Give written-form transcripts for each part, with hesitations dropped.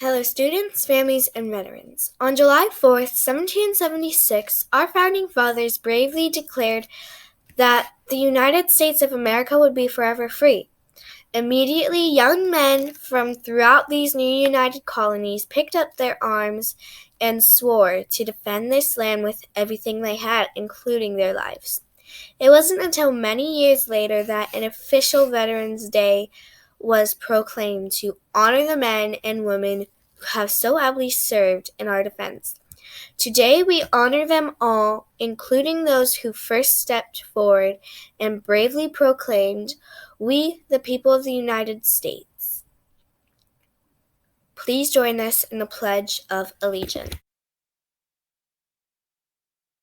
Hello students, families, and veterans. On July 4th, 1776, our founding fathers bravely declared that the United States of America would be forever free. Immediately, young men from throughout these new united colonies picked up their arms and swore to defend this land with everything they had, including their lives. It wasn't until many years later that an official Veterans Day was proclaimed to honor the men and women who have so ably served in our defense. Today we honor them all, including those who first stepped forward and bravely proclaimed, "We, the people of the United States." Please join us in the Pledge of Allegiance.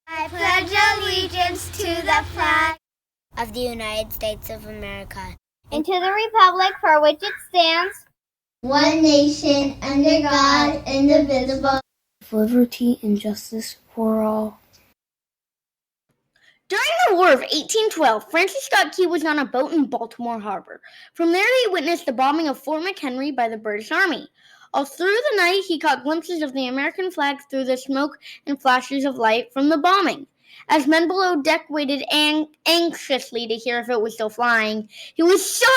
I pledge allegiance to the flag of the United States of America and to the republic for which it stands, one nation, under God, indivisible, with liberty and justice for all. During the War of 1812, Francis Scott Key was on a boat in Baltimore Harbor. From there, he witnessed the bombing of Fort McHenry by the British Army. All through the night, he caught glimpses of the American flag through the smoke and flashes of light from the bombing. As men below deck waited anxiously to hear if it was still flying, he was so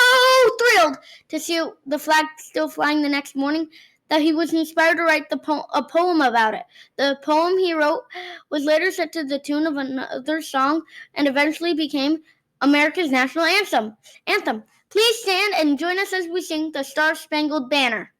thrilled to see the flag still flying the next morning that he was inspired to write a poem about it. The poem he wrote was later set to the tune of another song and eventually became America's national anthem. Please stand and join us as we sing the Star-Spangled Banner.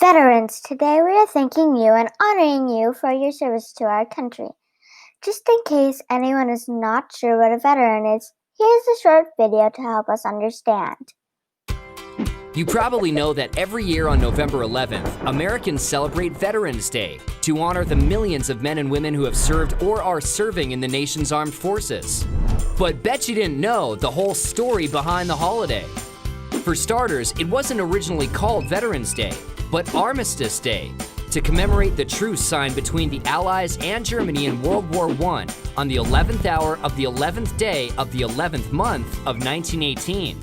Veterans, today we are thanking you and honoring you for your service to our country. Just in case anyone is not sure what a veteran is, here's a short video to help us understand. You probably know that every year on November 11th, Americans celebrate Veterans Day to honor the millions of men and women who have served or are serving in the nation's armed forces. But bet you didn't know the whole story behind the holiday. For starters, it wasn't originally called Veterans Day, but Armistice Day, to commemorate the truce signed between the Allies and Germany in World War I on the 11th hour of the 11th day of the 11th month of 1918.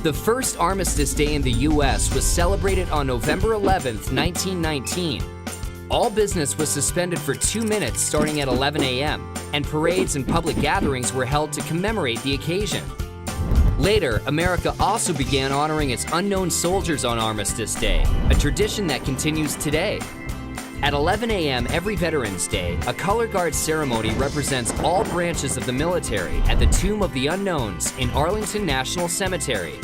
The first Armistice Day in the U.S. was celebrated on November 11th, 1919. All business was suspended for 2 minutes starting at 11 a.m., and parades and public gatherings were held to commemorate the occasion. Later, America also began honoring its unknown soldiers on Armistice Day, a tradition that continues today. At 11 a.m. every Veterans Day, a color guard ceremony represents all branches of the military at the Tomb of the Unknowns in Arlington National Cemetery.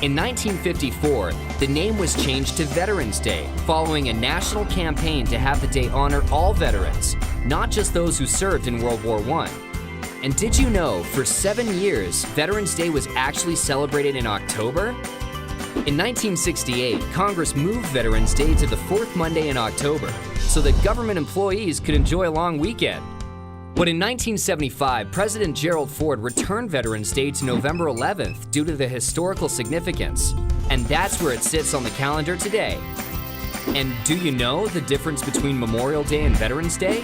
In 1954, the name was changed to Veterans Day, following a national campaign to have the day honor all veterans, not just those who served in World War I. And did you know, for 7 years, Veterans Day was actually celebrated in October? In 1968, Congress moved Veterans Day to the fourth Monday in October, so that government employees could enjoy a long weekend. But in 1975, President Gerald Ford returned Veterans Day to November 11th due to the historical significance. And that's where it sits on the calendar today. And do you know the difference between Memorial Day and Veterans Day?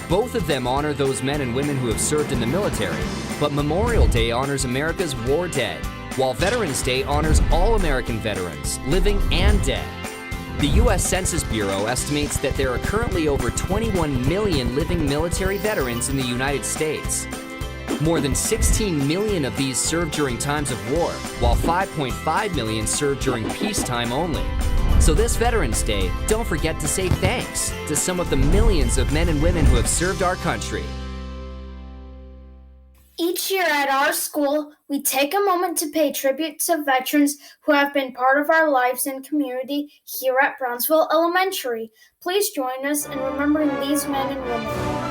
Both of them honor those men and women who have served in the military, but Memorial Day honors America's war dead, while Veterans Day honors all American veterans, living and dead. The U.S. Census Bureau estimates that there are currently over 21 million living military veterans in the United States. More than 16 million of these served during times of war, while 5.5 million served during peacetime only. So this Veterans Day, don't forget to say thanks to some of the millions of men and women who have served our country. Each year at our school, we take a moment to pay tribute to veterans who have been part of our lives and community here at Brownsville Elementary. Please join us in remembering these men and women.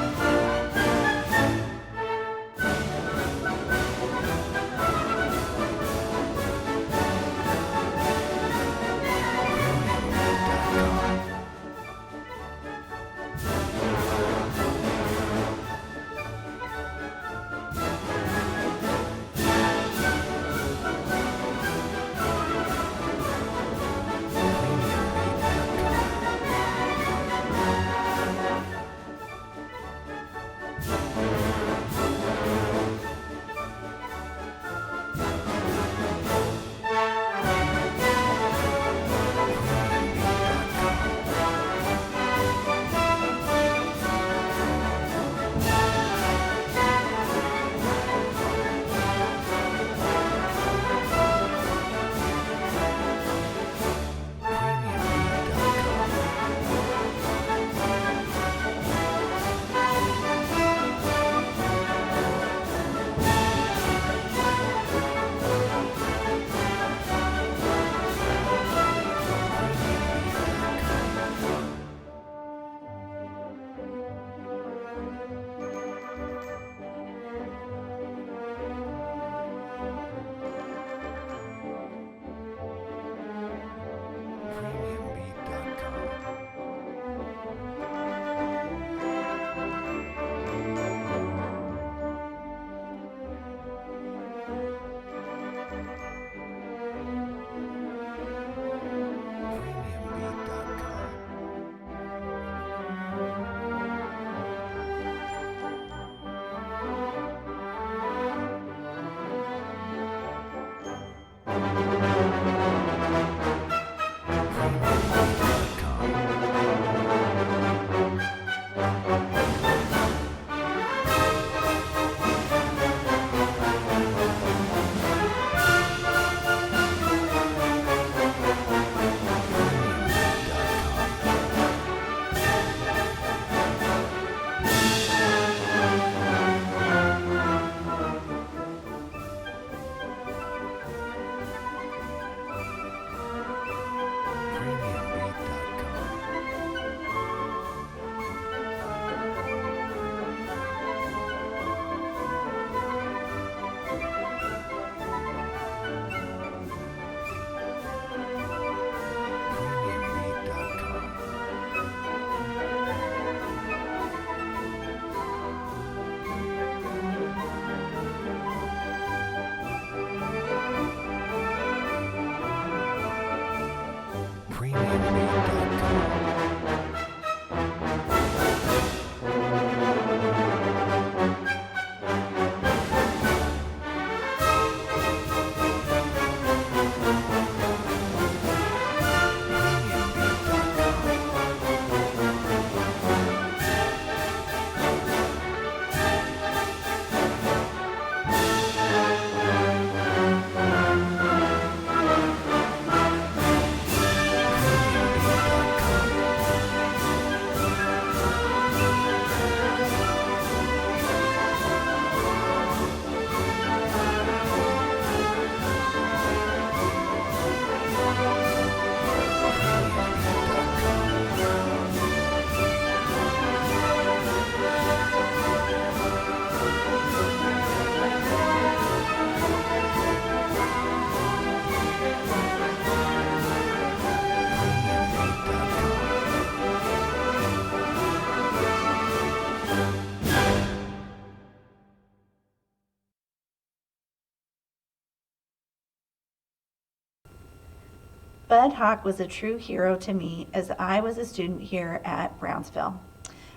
Bud Hawk was a true hero to me as I was a student here at Brownsville.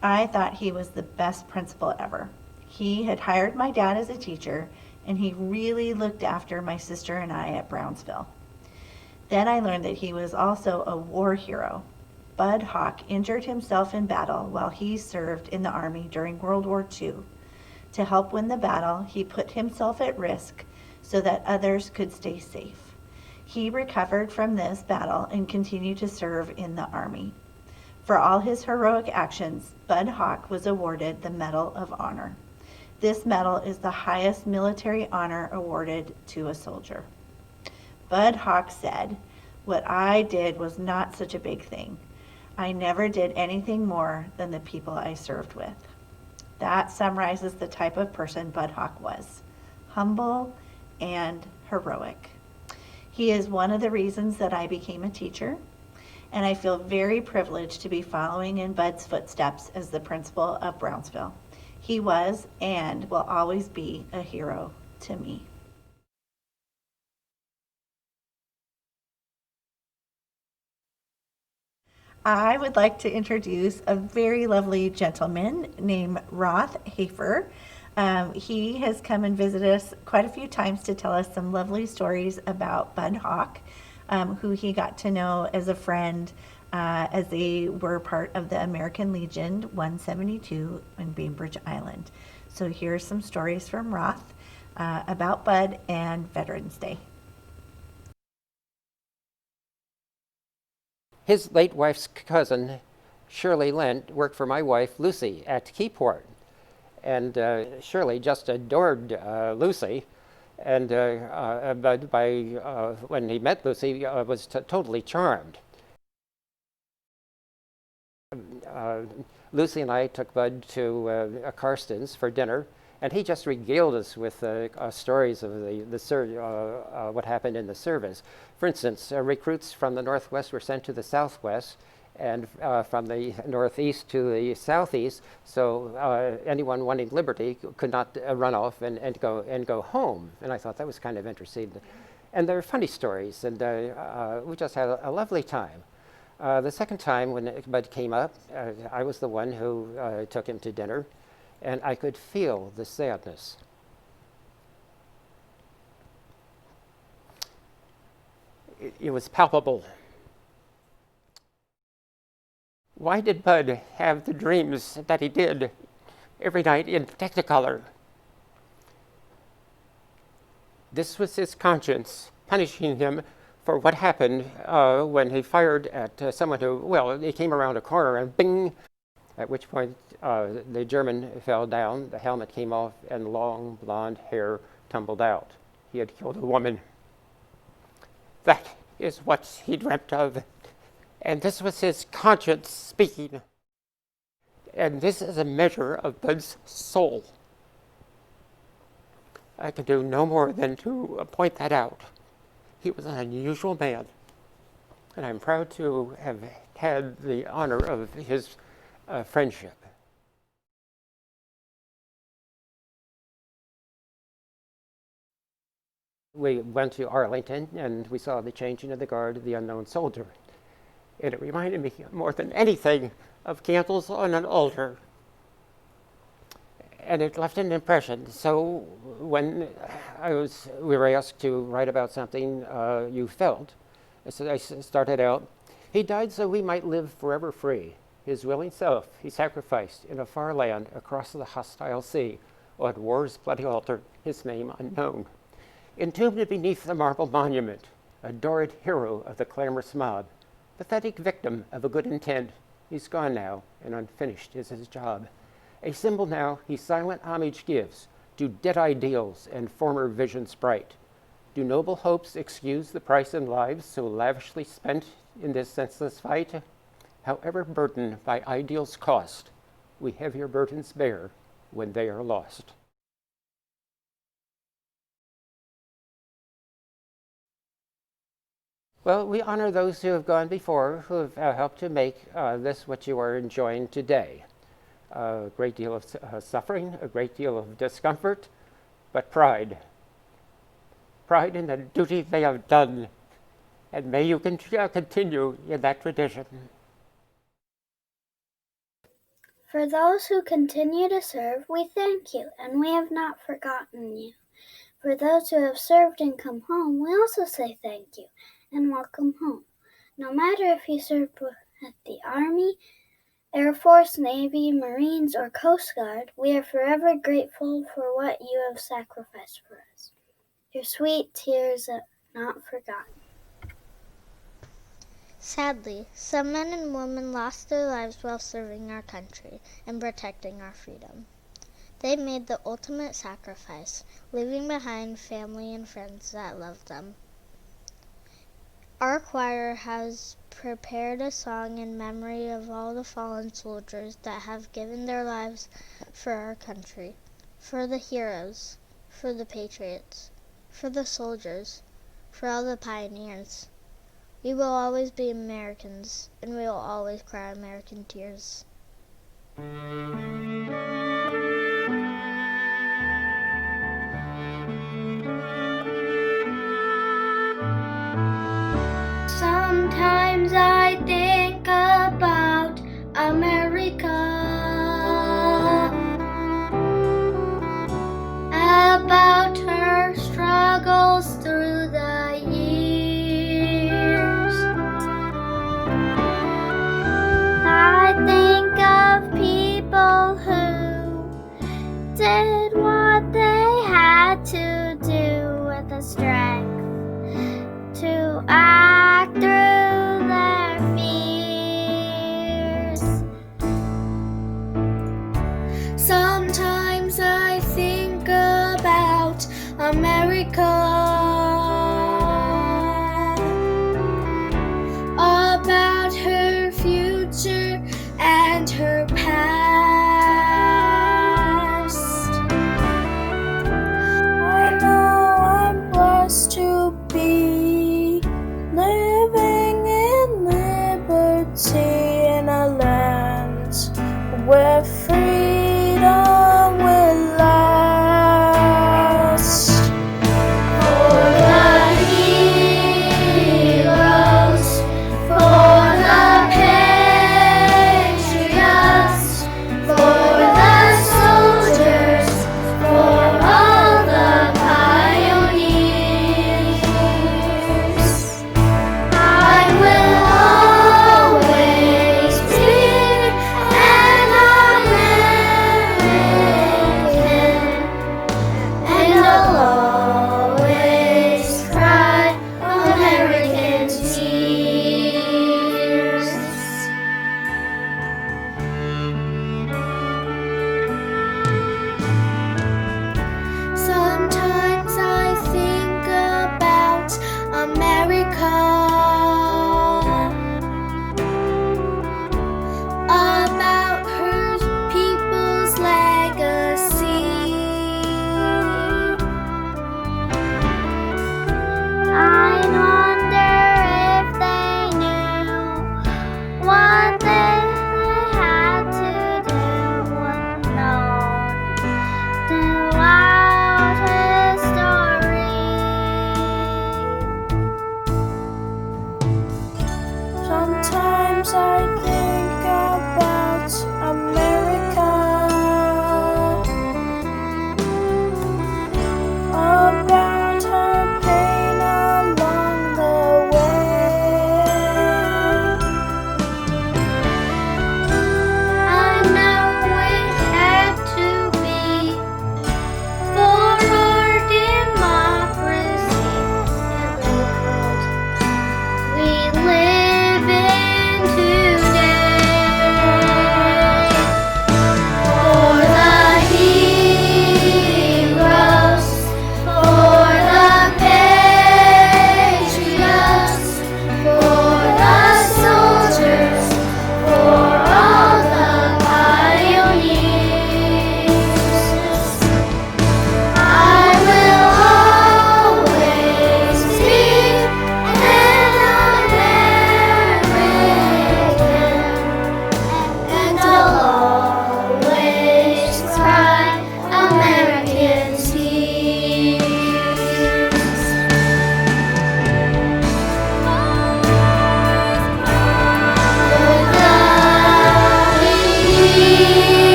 I thought he was the best principal ever. He had hired my dad as a teacher, and he really looked after my sister and I at Brownsville. Then I learned that he was also a war hero. Bud Hawk injured himself in battle while he served in the Army during World War II. To help win the battle, he put himself at risk so that others could stay safe. He recovered from this battle and continued to serve in the Army. For all his heroic actions, Bud Hawk was awarded the Medal of Honor. This medal is the highest military honor awarded to a soldier. Bud Hawk said, "What I did was not such a big thing. I never did anything more than the people I served with." That summarizes the type of person Bud Hawk was: humble and heroic. He is one of the reasons that I became a teacher, and I feel very privileged to be following in Bud's footsteps as the principal of Brownsville. He was and will always be a hero to me. I would like to introduce a very lovely gentleman named Roth Hafer. He has come and visited us quite a few times to tell us some lovely stories about Bud Hawk, who he got to know as a friend as they were part of the American Legion 172 in Bainbridge Island. So here's some stories from Roth about Bud and Veterans Day. His late wife's cousin, Shirley Lent, worked for my wife, Lucy, at Keyport. And Shirley just adored Lucy. And Bud, when he met Lucy, was totally charmed. Lucy and I took Bud to Karsten's for dinner, and he just regaled us with stories of what happened in the service. For instance, recruits from the Northwest were sent to the Southwest, and from the Northeast to the Southeast, so anyone wanting liberty could not run off and go home. And I thought that was kind of interesting. And there were funny stories, and we just had a lovely time. The second time when Bud came up, I was the one who took him to dinner, and I could feel the sadness. It was palpable. Why did Bud have the dreams that he did every night in Technicolor? This was his conscience punishing him for what happened when he fired at someone who, well, he came around a corner and bing, at which point the German fell down, the helmet came off, and long blonde hair tumbled out. He had killed a woman. That is what he dreamt of. And this was his conscience speaking. And this is a measure of Bud's soul. I can do no more than to point that out. He was an unusual man, and I'm proud to have had the honor of his friendship. We went to Arlington, and we saw the changing of the guard of the unknown soldier. And it reminded me more than anything of candles on an altar. And it left an impression. So when we were asked to write about something you felt, so I started out, "He died so we might live forever free. His willing self he sacrificed in a far land across the hostile sea, on war's bloody altar, his name unknown. Entombed beneath the marble monument, adored hero of the clamorous mob, pathetic victim of a good intent, he's gone now, and unfinished is his job. A symbol now he silent homage gives to dead ideals and former visions bright. Do noble hopes excuse the price in lives so lavishly spent in this senseless fight? However burdened by ideals cost, we heavier burdens bear when they are lost." Well, we honor those who have gone before, who have helped to make this what you are enjoying today. A great deal of suffering, a great deal of discomfort, but pride. Pride in the duty they have done And may you continue in that tradition. For those who continue to serve, we thank you, and we have not forgotten you. For those who have served and come home, we also say thank you and welcome home. No matter if you served at the Army, Air Force, Navy, Marines, or Coast Guard, we are forever grateful for what you have sacrificed for us. Your sweet tears are not forgotten. Sadly, some men and women lost their lives while serving our country and protecting our freedom. They made the ultimate sacrifice, leaving behind family and friends that loved them. Our choir has prepared a song in memory of all the fallen soldiers that have given their lives for our country, for the heroes, for the patriots, for the soldiers, for all the pioneers. We will always be Americans, and we will always cry American tears. Sometimes I think about America, about her struggles through the years. I think of people who did what they had to do with the strength to act through their fears. Sometimes I think about America, about her future and her past. I know I'm blessed to be living in liberty in a land where freedom will last.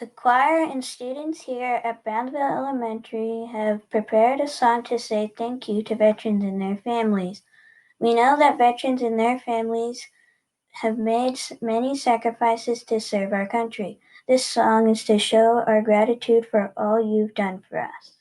The choir and students here at Brownsville Elementary have prepared a song to say thank you to veterans and their families. We know that veterans and their families have made many sacrifices to serve our country. This song is to show our gratitude for all you've done for us.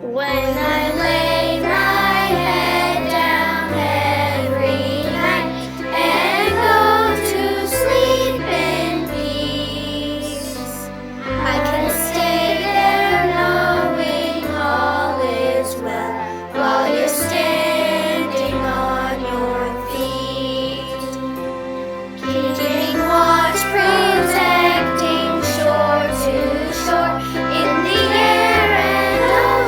When I lay my head down every night and go to sleep in peace, I can stay there knowing all is well while you're standing on your feet, keeping watch, protecting shore to shore in the air and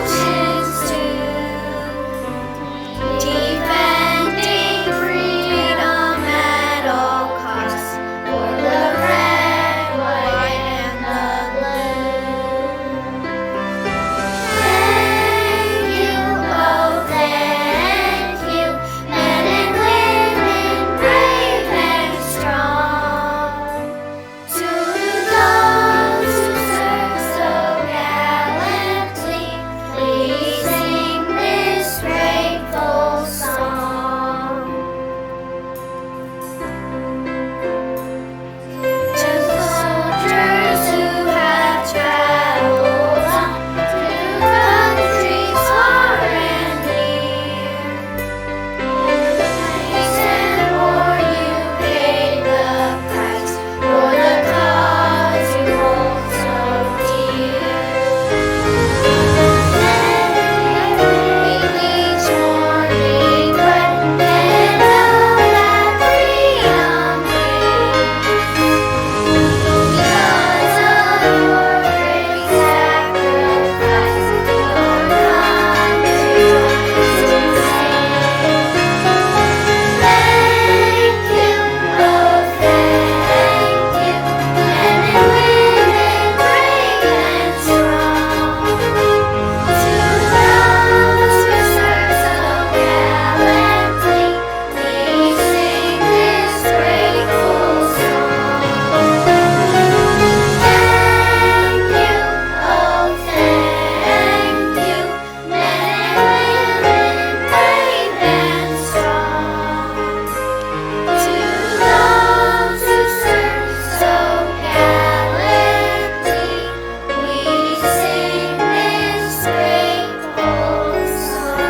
oceans too, defending freedom at all costs for the red, white, and the blue. Thank you, oh thank you, men and women brave and strong. To those who serve so gallantly, please sing this grateful song. To soldiers who have traveled on to countries far and near, peace and war you paid the price for the cause you hold so dear. With each morning breath and know that freedom brings, because of your great sacrifice, your country joins to sing. Thank you, oh thank you, men and women brave and strong. To those who serve so gallantly, we sing this grateful song. Thank you, oh thank you, men and women brave and strong. To those who serve so gallantly, we sing this grateful song.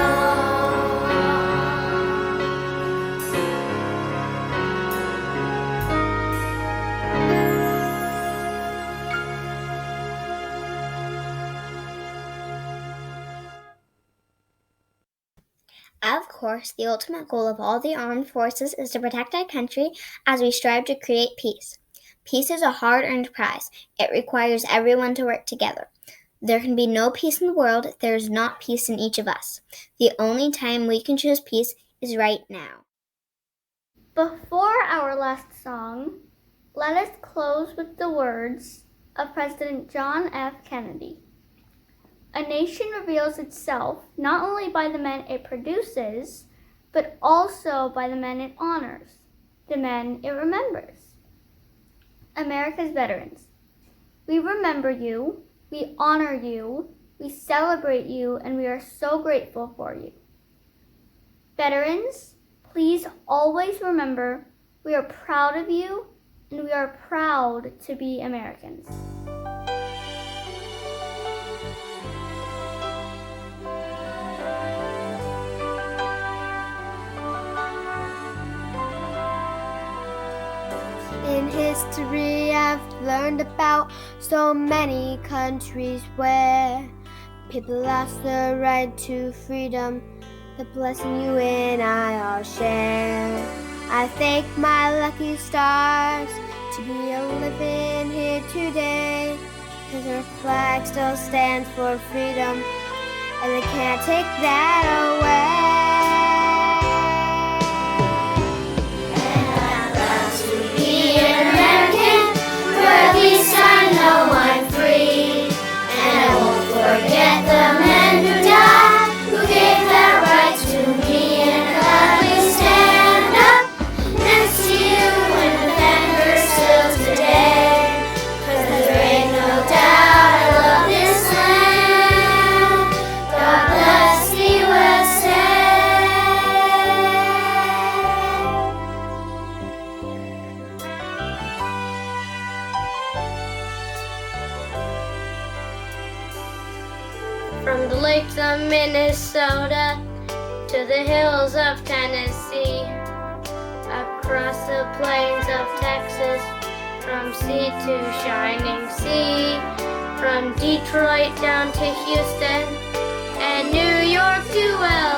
Of course, the ultimate goal of all the armed forces is to protect our country as we strive to create peace. Peace is a hard-earned prize. It requires everyone to work together. There can be no peace in the world if there is not peace in each of us. The only time we can choose peace is right now. Before our last song, let us close with the words of President John F. Kennedy. A nation reveals itself not only by the men it produces, but also by the men it honors, the men it remembers. America's veterans, we remember you, we honor you, we celebrate you, and we are so grateful for you. Veterans, please always remember we are proud of you and we are proud to be Americans. In history, I've learned about so many countries where people lost the right to freedom, the blessing you and I all share. I thank my lucky stars to be living here today, 'cause our flag still stands for freedom, and they can't take that away. We're the From the lakes of Minnesota to the hills of Tennessee, across the plains of Texas, from sea to shining sea, from Detroit down to Houston, and New York to LA.